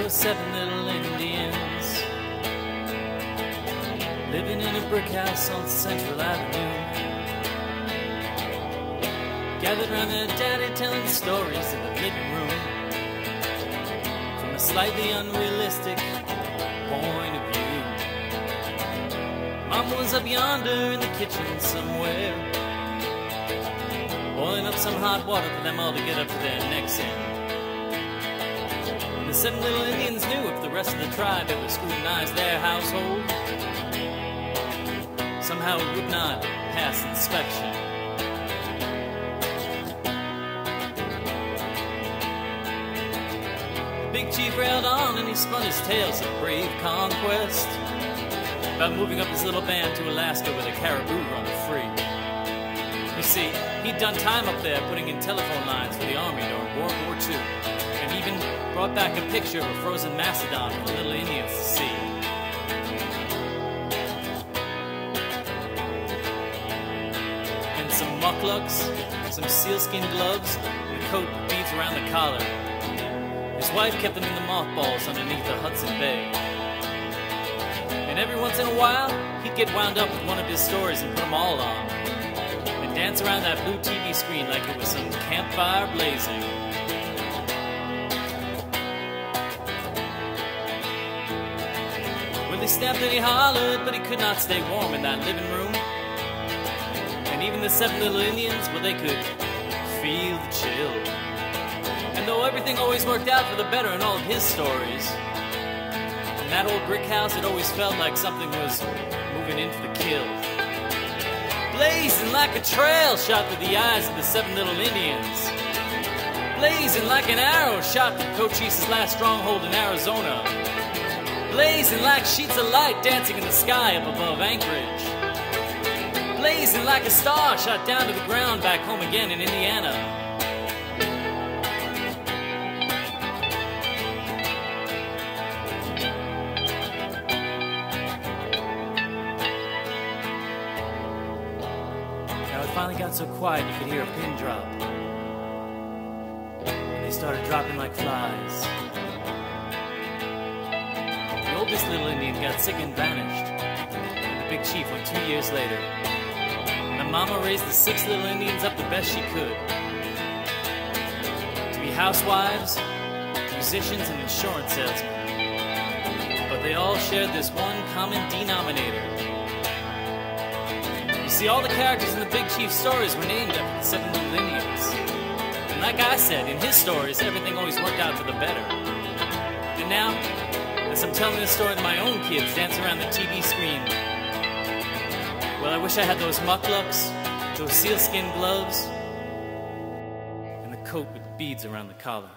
those 7 little Indians living in a brick house on Central Avenue, gathered around their daddy telling stories in the living room from a slightly unrealistic point of view. Mama was up yonder in the kitchen somewhere, boiling up some hot water for them all to get up to their necks in. And the 7 little Indians knew if the rest of the tribe ever scrutinized their household, somehow it would not pass inspection. The big chief railed on and he spun his tales of brave conquest, about moving up his little band to Alaska where the caribou run free. You see, he'd done time up there putting in telephone lines for the army during World War II, and even brought back a picture of a frozen mastodon for the little Indians to see. And some mucklucks, some sealskin gloves, and a coat with beads around the collar. His wife kept them in the mothballs underneath the Hudson Bay. And every once in a while, he'd get wound up with one of his stories and put them all on, and dance around that blue TV screen like it was some campfire blazing. Well, he snapped and he hollered, but he could not stay warm in that living room. And even the 7 little Indians, well, they could feel the chill. And though everything always worked out for the better in all of his stories, in that old brick house, it always felt like something was moving in for the kill. Blazing like a trail shot through the eyes of the 7 little Indians. Blazing like an arrow shot through Cochise's last stronghold in Arizona. Blazing like sheets of light dancing in the sky up above Anchorage. Blazing like a star shot down to the ground back home again in Indiana. Finally got so quiet you could hear a pin drop, and they started dropping like flies. The oldest little Indian got sick and vanished, and the big chief went 2 years later. And the mama raised the 6 little Indians up the best she could, to be housewives, musicians, and insurance salesmen. But they all shared this one common denominator. See, all the characters in the Big Chief's stories were named after the 7 little Indians. And like I said, in his stories, everything always worked out for the better. And now, as I'm telling this story to my own kids dancing around the TV screen, well, I wish I had those mucklucks, those sealskin gloves, and the coat with beads around the collar.